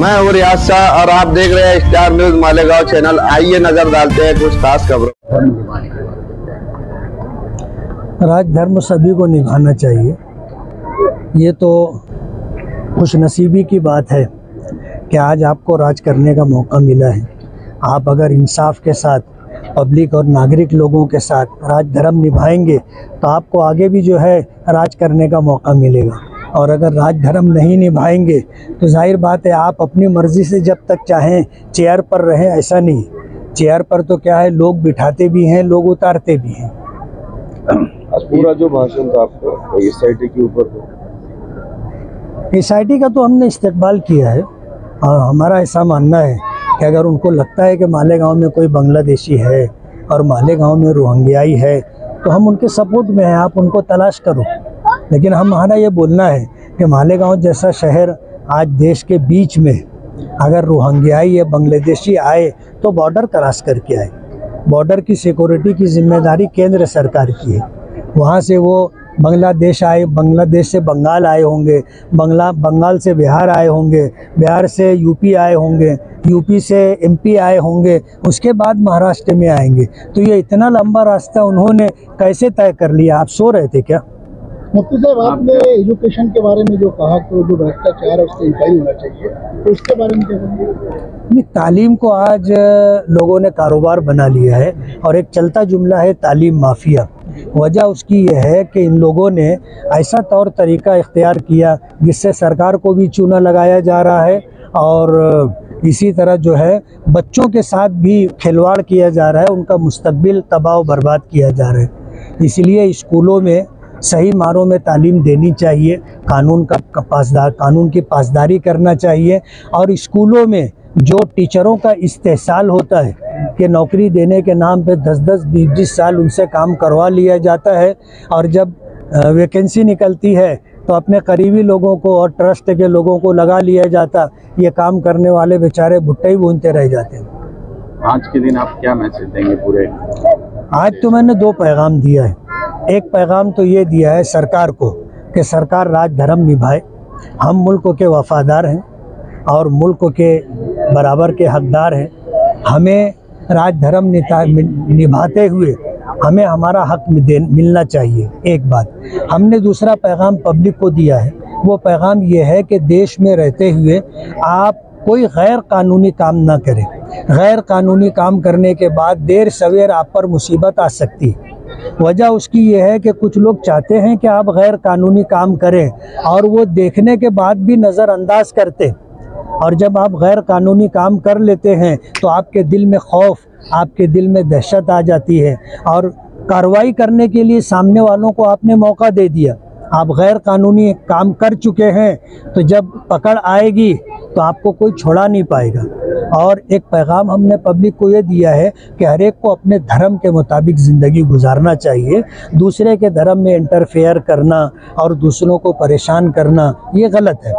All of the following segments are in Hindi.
मैं हूँ रियाज शाह और आप देख रहे हैं स्टार न्यूज मालेगांव चैनल। आइए नजर डालते हैं कुछ खास खबरों। राज धर्म सभी को निभाना चाहिए। ये तो खुशनसीबी की बात है कि आज आपको राज करने का मौका मिला है। आप अगर इंसाफ के साथ पब्लिक और नागरिक लोगों के साथ राज धर्म निभाएंगे तो आपको आगे भी जो है राज करने का मौका मिलेगा। और अगर राज धर्म नहीं निभाएंगे तो जाहिर बात है आप अपनी मर्ज़ी से जब तक चाहें चेयर पर रहें, ऐसा नहीं। चेयर पर तो क्या है, लोग बिठाते भी हैं, लोग उतारते भी हैं। पूरा जो भाषण था आपका एसआईटी के ऊपर, एसआईटी का तो हमने इस्तेकबाल किया है और हमारा ऐसा मानना है कि अगर उनको लगता है कि मालेगांव में कोई बांग्लादेशी है और मालेगांव में रोहिंग्याई है तो हम उनके सपोर्ट में हैं, आप उनको तलाश करो। लेकिन हमारा ये बोलना है कि मालेगांव जैसा शहर आज देश के बीच में अगर रोहिंग्याई या बांग्लादेशी आए तो बॉर्डर क्रॉस करके आए। बॉर्डर की सिक्योरिटी की जिम्मेदारी केंद्र सरकार की है। वहाँ से वो बांग्लादेश आए, बांग्लादेश से बंगाल आए होंगे, बंगाल से बिहार आए होंगे, बिहार से यूपी आए होंगे, यूपी से एमपी आए होंगे, उसके बाद महाराष्ट्र में आएंगे। तो ये इतना लंबा रास्ता उन्होंने कैसे तय कर लिया? आप सो रहे थे क्या? मुफ्ती साहब, आपने एजुकेशन के बारे में जो कहा कि जो भ्रष्टाचार है उससे इंक्वायरी होना चाहिए, तो उसके बारे में क्या कहेंगे? तालीम को आज लोगों ने कारोबार बना लिया है और एक चलता जुमला है तालीम माफिया। वजह उसकी यह है कि इन लोगों ने ऐसा तौर तरीका इख्तियार किया जिससे सरकार को भी चूना लगाया जा रहा है और इसी तरह जो है बच्चों के साथ भी खिलवाड़ किया जा रहा है, उनका मुस्तकबिल तबाह बर्बाद किया जा रहा है। इसलिए स्कूलों में सही मानों में तालीम देनी चाहिए, कानून की पासदारी करना चाहिए। और स्कूलों में जो टीचरों का इस्तेहसाल होता है कि नौकरी देने के नाम पे 10-10, 20-20 साल उनसे काम करवा लिया जाता है और जब वैकेंसी निकलती है तो अपने करीबी लोगों को और ट्रस्ट के लोगों को लगा लिया जाता। ये काम करने वाले बेचारे भुट्टे ही भूनते रह जाते हैं। आज के दिन आप क्या मैसेज देंगे पूरे? आज तो मैंने 2 पैगाम दिया है। एक पैगाम तो ये दिया है सरकार को कि सरकार राज धर्म निभाए। हम मुल्क के वफादार हैं और मुल्क के बराबर के हकदार हैं। हमें राज धर्म निभाते हुए हमें हमारा हक मिलना चाहिए। एक बात हमने दूसरा पैगाम पब्लिक को दिया है, वो पैगाम ये है कि देश में रहते हुए आप कोई गैर कानूनी काम ना करें। गैर कानूनी काम करने के बाद देर सवेर आप पर मुसीबत आ सकती है। वजह उसकी ये है कि कुछ लोग चाहते हैं कि आप गैर कानूनी काम करें और वो देखने के बाद भी नज़रअंदाज करते। और जब आप गैर कानूनी काम कर लेते हैं तो आपके दिल में खौफ, आपके दिल में दहशत आ जाती है और कार्रवाई करने के लिए सामने वालों को आपने मौका दे दिया। आप गैर कानूनी काम कर चुके हैं तो जब पकड़ आएगी तो आपको कोई छोड़ा नहीं पाएगा। और एक पैगाम हमने पब्लिक को ये दिया है कि हर एक को अपने धर्म के मुताबिक ज़िंदगी गुजारना चाहिए। दूसरे के धर्म में इंटरफेयर करना और दूसरों को परेशान करना ये गलत है।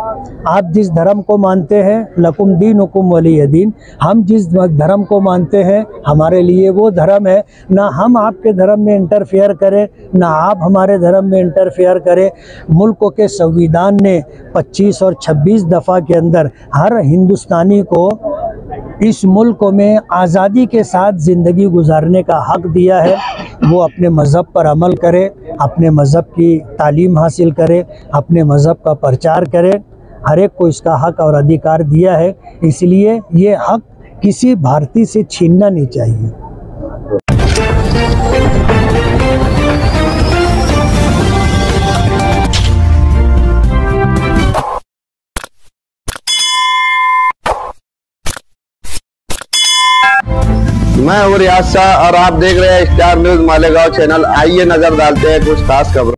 आप जिस धर्म को मानते हैं, लकुम दीनुकुम वलिय दीन, हम जिस धर्म को मानते हैं हमारे लिए वो धर्म है। ना हम आपके धर्म में इंटरफेयर करें, ना आप हमारे धर्म में इंटरफेयर करें। मुल्क के संविधान ने 25 और 26 दफ़ा के अंदर हर हिंदुस्तानी को इस मुल्क में आज़ादी के साथ ज़िंदगी गुजारने का हक दिया है। वो अपने मज़हब पर अमल करे, अपने मज़हब की तालीम हासिल करे, अपने मज़हब का प्रचार करे। हर एक को इसका हक और अधिकार दिया है, इसलिए ये हक किसी भारतीय से छीनना नहीं चाहिए। मैं हूँ रियाज शाह और आप देख रहे हैं स्टार न्यूज मालेगांव चैनल। आइए नजर डालते हैं कुछ खास खबरों।